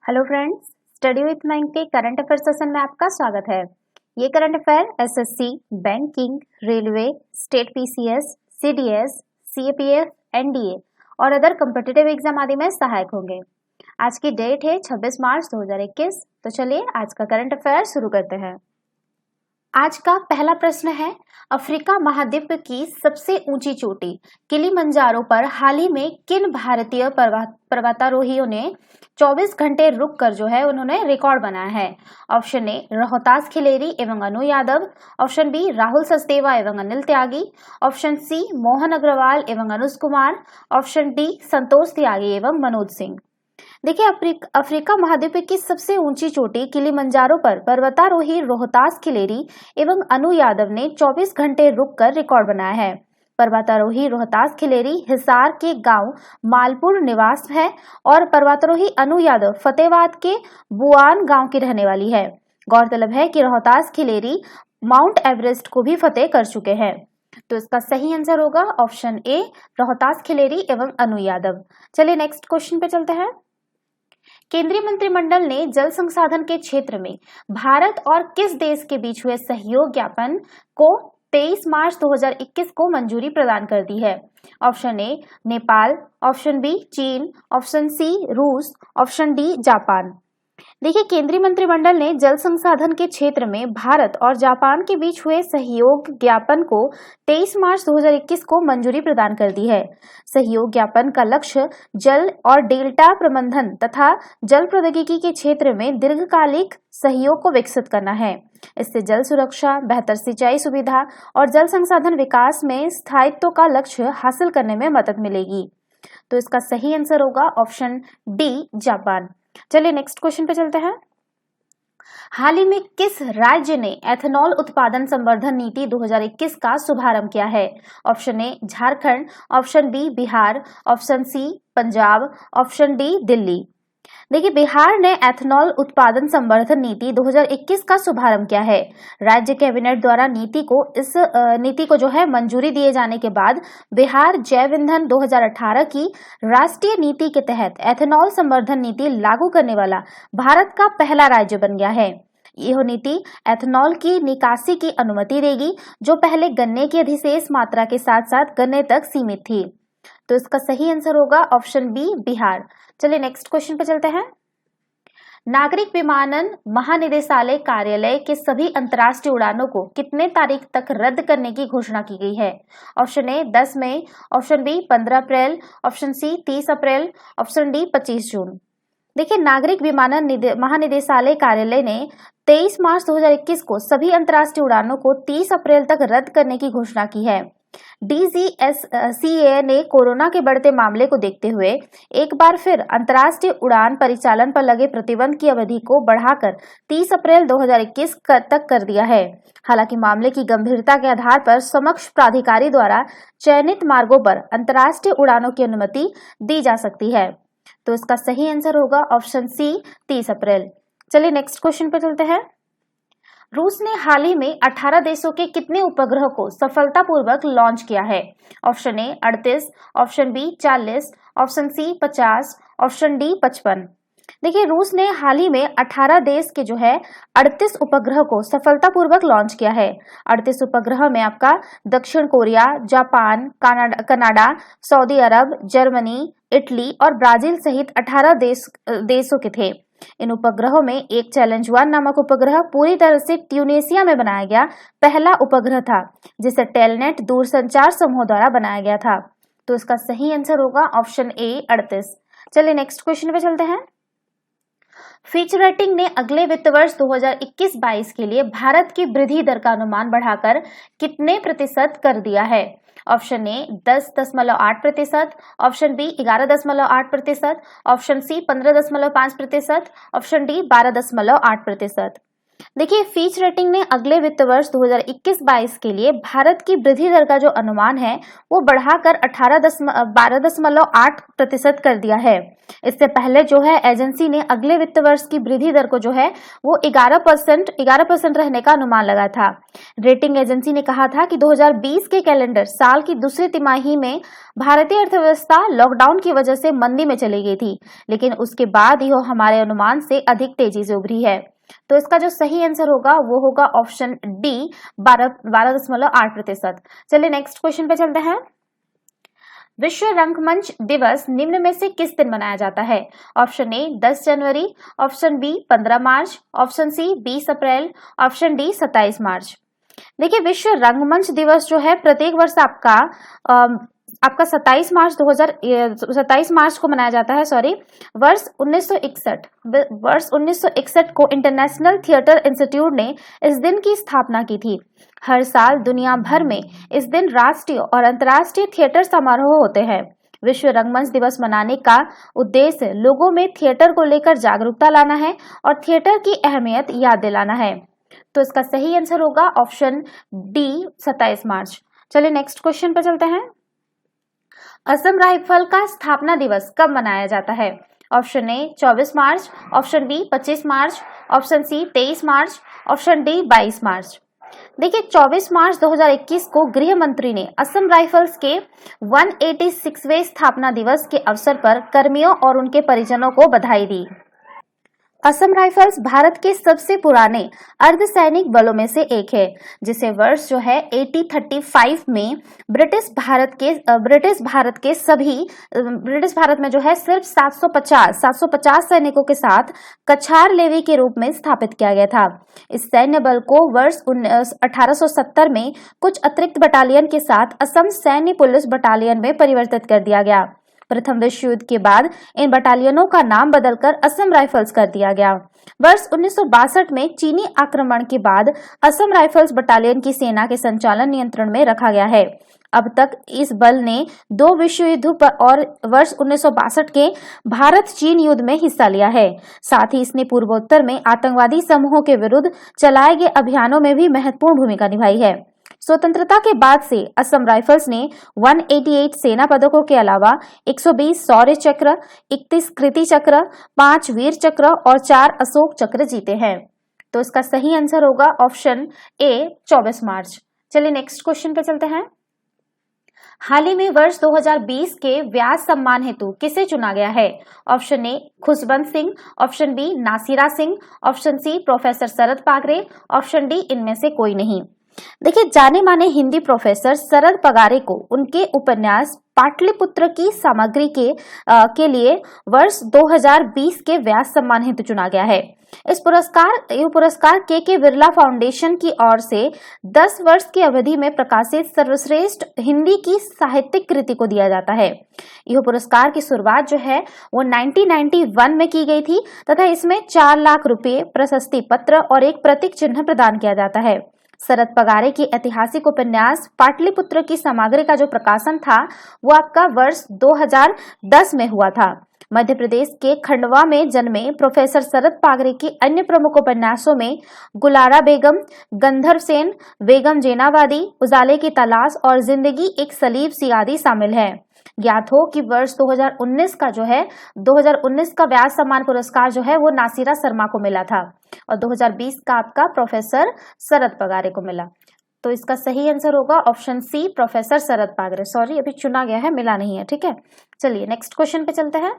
Hello friends, study with mind के current affair session में आपका स्वागत है। ये current affair SSC, banking, railway, state PCS, CDS, CAPF, NDA और अदर कॉम्पिटिटिव एग्जाम आदि में सहायक होंगे। आज की डेट है 26 मार्च 2021। तो चलिए आज का करंट अफेयर शुरू करते हैं। आज का पहला प्रश्न है, अफ्रीका महाद्वीप की सबसे ऊंची चोटी किलिमंजारो पर हाल ही में किन भारतीय पर्वतारोहियों ने 24 घंटे रुक कर जो है उन्होंने रिकॉर्ड बनाया है? ऑप्शन ए रोहतास खिलेरी एवं अनु यादव, ऑप्शन बी राहुल सचदेवा एवं अनिल त्यागी, ऑप्शन सी मोहन अग्रवाल एवं अनुज कुमार, ऑप्शन डी संतोष त्यागी एवं मनोज सिंह। देखिए, अफ्रीका महाद्वीप की सबसे ऊंची चोटी किलिमंजारो पर पर्वतारोही रोहतास खिलेरी एवं अनु यादव ने 24 घंटे रुककर रिकॉर्ड बनाया है। पर्वतारोही रोहतास खिलेरी हिसार के गांव मालपुर निवास है और पर्वतारोही अनु यादव फतेहाबाद के बुआन गांव की रहने वाली है। गौरतलब है कि रोहतास खिलेरी माउंट एवरेस्ट को भी फतेह कर चुके हैं। तो इसका सही आंसर होगा ऑप्शन ए, रोहतास खिलेरी एवं अनु यादव। चलिए नेक्स्ट क्वेश्चन पे चलते हैं। केंद्रीय मंत्रिमंडल ने जल संसाधन के क्षेत्र में भारत और किस देश के बीच हुए सहयोग ज्ञापन को 23 मार्च 2021 को मंजूरी प्रदान कर दी है? Option A Nepal, option B चीन, ऑप्शन सी रूस, ऑप्शन डी जापान। देखिए, केंद्रीय मंत्रिमंडल ने जल संसाधन के क्षेत्र में भारत और जापान के बीच हुए सहयोग ज्ञापन को 23 मार्च 2021 को मंजूरी प्रदान कर दी है। सहयोग ज्ञापन का लक्ष्य जल और डेल्टा प्रबंधन तथा जल प्रौद्योगिकी के क्षेत्र में दीर्घकालिक सहयोग को विकसित करना है। इससे जल सुरक्षा, बेहतर सिंचाई सुविधा और जल संसाधन विकास में स्थायित्व का लक्ष्य हासिल करने में मदद मिलेगी। तो इसका सही आंसर होगा ऑप्शन डी जापान। चलिए नेक्स्ट क्वेश्चन पे चलते हैं। हाल ही में किस राज्य ने एथेनॉल उत्पादन संवर्धन नीति 2021 का शुभारंभ किया है? Option A Jharkhand, option B Bihar, option C Punjab, option D Delhi. देखिए, बिहार ने एथेनॉल उत्पादन संवर्धन नीति 2021 का शुभारंभ किया है। राज्य कैबिनेट द्वारा इस नीति को जो है मंजूरी दिए जाने के बाद बिहार जैव ईंधन 2018 की राष्ट्रीय नीति के तहत एथेनॉल संवर्धन नीति लागू करने वाला भारत का पहला राज्य बन गया है। यह नीति एथेनॉल की निकासी की अनुमति देगी, जो पहले गन्ने की अधिशेष मात्रा के साथ साथ गन्ने तक सीमित थी। तो इसका सही आंसर होगा ऑप्शन बी बिहार। चलिए नेक्स्ट क्वेश्चन पे चलते हैं। नागरिक विमानन महानिदेशालय कार्यालय के सभी अंतर्राष्ट्रीय उड़ानों को कितने तारीख तक रद्द करने की घोषणा की गई है? ऑप्शन ए 10 मई, option B 15 April, option C 30 April, option D 25 June. देखिए, नागरिक विमानन महानिदेशालय कार्यालय ने 23 मार्च 2021 को सभी अंतर्राष्ट्रीय उड़ानों को 30 अप्रैल तक रद्द करने की घोषणा की है। DGCA ने कोरोना के बढ़ते मामले को देखते हुए एक बार फिर अंतर्राष्ट्रीय उड़ान परिचालन पर लगे प्रतिबंध की अवधि को बढ़ाकर 30 अप्रैल 2021 तक कर दिया है। हालांकि मामले की गंभीरता के आधार पर समक्ष प्राधिकारी द्वारा चयनित मार्गों पर अंतर्राष्ट्रीय उड़ानों की अनुमति दी जा सकती है। तो इसका सही आंसर होगा ऑप्शन सी 30 अप्रैल। चलिए नेक्स्ट क्वेश्चन पर चलते हैं। रूस ने हाल ही में 18 देशों के कितने उपग्रह को सफलतापूर्वक लॉन्च किया है? Option A 38, option B 40, option C 50, option D 55। देखिए, रूस ने हाल ही में 18 देश के जो है 38 उपग्रह को सफलतापूर्वक लॉन्च किया है। 38 उपग्रह में आपका दक्षिण कोरिया, जापान, कनाडा, सऊदी अरब, जर्मनी, इटली और ब्राजील सहित 18 देशों के थे। इन उपग्रहों में एक चैलेंज 1 नामक उपग्रह पूरी तरह से ट्यूनेशिया में बनाया गया पहला उपग्रह था, जिसे टेलनेट दूरसंचार समूह द्वारा बनाया गया था। तो इसका सही आंसर होगा ऑप्शन ए 38। चलिए नेक्स्ट क्वेश्चन पे चलते हैं। फिच रेटिंग ने अगले वित्त वर्ष 2021-22 के लिए भारत की वृद्धि दर का अनुमान बढ़ाकर कितने प्रतिशत कर दिया है? Option A 10.8%, option B 11.8%, option C 15.5%, option D 12.8%। देखिए, फीच रेटिंग ने अगले वित्त वर्ष 2021-22 के लिए भारत की वृद्धि दर का जो अनुमान है वो बढ़ाकर 12.8% कर दिया है। इससे पहले जो है एजेंसी ने अगले वित्त वर्ष की वृद्धि दर को जो है वो 11% रहने का अनुमान लगाया था। रेटिंग एजेंसी ने कहा था कि 2020 के कैलेंडर साल की दूसरी तिमाही में भारतीय अर्थव्यवस्था लॉकडाउन की वजह से मंदी में चली गई थी, लेकिन उसके बाद यह हमारे अनुमान से अधिक तेजी से उभरी है। तो इसका जो सही आंसर होगा वो होगा ऑप्शन डी 12.8%। चलिए नेक्स्ट क्वेश्चन पे चलते हैं। विश्व रंगमंच दिवस निम्न में से किस दिन मनाया जाता है? ऑप्शन ए 10 जनवरी, option B 15 March, option C 20 April, option D 27 March. देखिए, विश्व रंगमंच दिवस जो है प्रत्येक वर्ष आपका 27 मार्च को मनाया जाता है। वर्ष 1961 को इंटरनेशनल थिएटर इंस्टीट्यूट ने इस दिन की स्थापना की थी। हर साल दुनिया भर में इस दिन राष्ट्रीय और अंतर्राष्ट्रीय थिएटर समारोह होते हैं। विश्व रंगमंच दिवस मनाने का उद्देश्य लोगों में थिएटर को लेकर जागरूकता लाना है और थिएटर की अहमियत याद दिलाना है। तो इसका सही आंसर होगा ऑप्शन डी 27 मार्च। चलिए नेक्स्ट क्वेश्चन पर चलते हैं। असम राइफल का स्थापना दिवस कब मनाया जाता है? Option A 24 March, option B 25 March, option C 23 March, option D 22 March. देखिए, 24 मार्च 2021 को गृह मंत्री ने असम राइफल्स के 186वें स्थापना दिवस के अवसर पर कर्मियों और उनके परिजनों को बधाई दी। असम राइफल्स भारत के सबसे पुराने अर्धसैनिक बलों में से एक है, जिसे वर्ष जो है 1835 में ब्रिटिश भारत में जो है सिर्फ 750 सैनिकों के साथ कछार लेवी के रूप में स्थापित किया गया था। इस सैन्य बल को वर्ष 1870 में कुछ अतिरिक्त बटालियन के साथ असम सैन्य पुलिस बटालियन में परिवर्तित कर दिया गया। प्रथम विश्व युद्ध के बाद इन बटालियनों का नाम बदलकर असम राइफल्स कर दिया गया। वर्ष 1962 में चीनी आक्रमण के बाद असम राइफल्स बटालियन की सेना के संचालन नियंत्रण में रखा गया है। अब तक इस बल ने 2 विश्व युद्धों और वर्ष 1962 के भारत चीन युद्ध में हिस्सा लिया है। साथ ही इसने पूर्वोत्तर में आतंकवादी समूहों के विरुद्ध चलाए गए अभियानों में भी महत्वपूर्ण भूमिका निभाई है। स्वतंत्रता के बाद से असम राइफल्स ने 188 सेना पदकों के अलावा 120 शौर्य चक्र, 31 कृति चक्र, 5 वीर चक्र और 4 अशोक चक्र जीते हैं। तो इसका सही आंसर होगा ऑप्शन ए 24 मार्च। चलिए नेक्स्ट क्वेश्चन पे चलते हैं। हाल ही में वर्ष 2020 के व्यास सम्मान हेतु किसे चुना गया है? Option A Khushwant Singh, option B Nasira Singh, option C professor Sharad Pagare, option D इनमें से कोई नहीं। देखिए, जाने माने हिंदी प्रोफेसर शरद पगारे को उनके उपन्यास पाटलिपुत्र की सामग्री के लिए वर्ष 2020 के व्यास सम्मान हेतु चुना गया है। यह पुरस्कार के बिरला फाउंडेशन की ओर से 10 वर्ष की अवधि में प्रकाशित सर्वश्रेष्ठ हिंदी की साहित्यिक कृति को दिया जाता है। यह पुरस्कार की शुरुआत जो है वो 1991 में की गई थी तथा इसमें 4 लाख रुपए, प्रशस्ति पत्र और एक प्रतीक चिन्ह प्रदान किया जाता है। शरद पगारे की ऐतिहासिक उपन्यास पाटलिपुत्र की सामग्री का जो प्रकाशन था वो आपका वर्ष 2010 में हुआ था। मध्य प्रदेश के खंडवा में जन्मे प्रोफेसर शरद पागरे की अन्य प्रमुख उपन्यासों में गुलारा बेगम, गंधर्व सेन, बेगम जेनावादी, उजाले की तलाश और जिंदगी एक सलीब सी आदि शामिल है। ज्ञात हो कि वर्ष 2019 का व्यास सम्मान पुरस्कार जो है वो नासिरा शर्मा को मिला था और 2020 का आपका प्रोफेसर शरद पगारे को मिला। तो इसका सही आंसर होगा ऑप्शन सी प्रोफेसर शरद पागरे। अभी चुना गया है, मिला नहीं है। ठीक है, चलिए नेक्स्ट क्वेश्चन पे चलते हैं।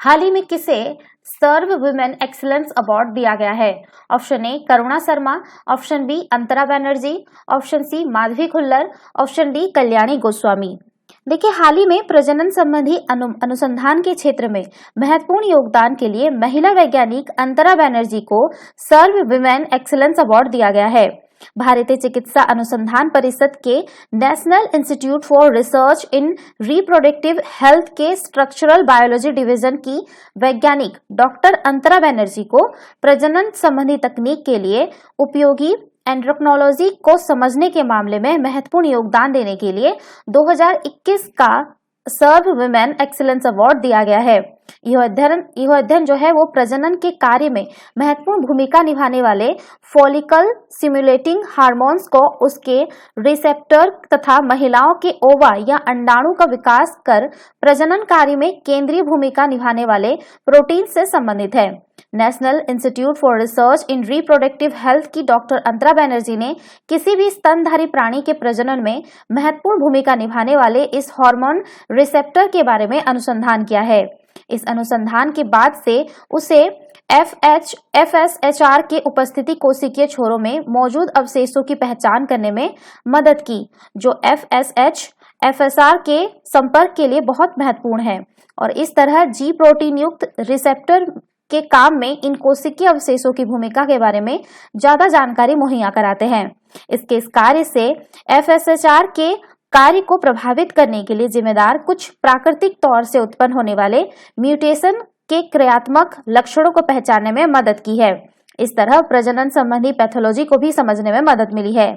हाल ही में किसे सर्व वुमेन एक्सीलेंस अवार्ड दिया गया है? Option A Karuna Sharma, option B Antara Banerjee, option C Madhavi Khullar, option D Kalyani Goswami. देखिए, हाल ही में प्रजनन संबंधी अनुसंधान के क्षेत्र में महत्वपूर्ण योगदान के लिए महिला वैज्ञानिक अंतरा बनर्जी को सर्व वुमेन एक्सीलेंस अवार्ड दिया गया है। भारतीय चिकित्सा अनुसंधान परिषद के national institute for research in reproductive health के स्ट्रक्चरल बायोलॉजी डिवीजन की वैज्ञानिक डॉक्टर अंतरा बनर्जी को प्रजनन संबंधी तकनीक के लिए उपयोगी एंड्रोक्नोलॉजी को समझने के मामले में महत्वपूर्ण योगदान देने के लिए 2021 का सर्व वुमेन एक्सीलेंस अवार्ड दिया गया है। यह अध्ययन जो है वो प्रजनन के कार्य में महत्वपूर्ण भूमिका निभाने वाले फॉलिकल स्टिमुलेटिंग हार्मोन्स को उसके रिसेप्टर तथा महिलाओं के ओवा या अंडाणु का विकास कर प्रजनन कार्य में केंद्रीय भूमिका निभाने वाले प्रोटीन से संबंधित है। National institute for research in reproductive health की डॉक्टर अंतरा बनर्जी ने किसी भी स्तनधारी प्राणी के प्रजनन में महत्वपूर्ण भूमिका निभाने वाले इस हार्मोन रिसेप्टर के बारे में अनुसंधान किया है। इस अनुसंधान के बाद से उसे FSHR के उपस्थिति कोशिकीय छोरों में मौजूद अवशेषों की पहचान करने में मदद की, जो FSH FSR के संपर्क के लिए बहुत महत्वपूर्ण है और इस तरह G प्रोटीन युक्त रिसेप्टर के काम में इन कोशिकीय अवशेषों की भूमिका के बारे में ज्यादा जानकारी मुहैया कराते हैं। इसके इस कार्य से FSHR के कार्य को प्रभावित करने के लिए जिम्मेदार कुछ प्राकृतिक तौर से उत्पन्न होने वाले म्यूटेशन के क्रियात्मक लक्षणों को पहचानने में मदद की है। इस तरह प्रजनन संबंधी पैथोलॉजी को भी समझने में मदद मिली है।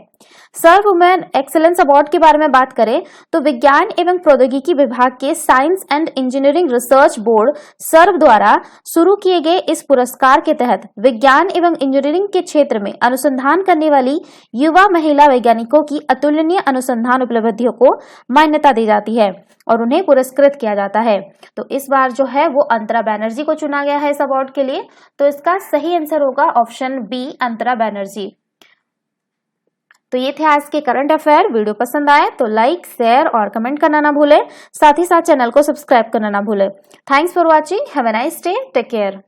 सर्व वुमेन एक्सीलेंस अवार्ड के बारे में बात करें तो विज्ञान एवं प्रौद्योगिकी विभाग के science and engineering research board SERB द्वारा शुरू किए गए इस पुरस्कार के तहत विज्ञान एवं इंजीनियरिंग के क्षेत्र में अनुसंधान करने वाली युवा महिला वैज्ञानिकों की अतुलनीय अनुसंधान उपलब्धियों को मान्यता दी जाती है और उन्हें पुरस्कृत किया जाता है। तो इस बार जो है वो अंतरा बनर्जी को चुना गया है इस अवार्ड के लिए। तो इसका सही आंसर होगा ऑप्शन बी, अंतरा बनर्जी। तो ये थे आज के करंट अफेयर। वीडियो पसंद आए तो लाइक, शेयर और कमेंट करना ना भूलें। साथ ही साथ चैनल को सब्सक्राइब करना ना भूलें। Thanks for watching. Have a nice day. Take care.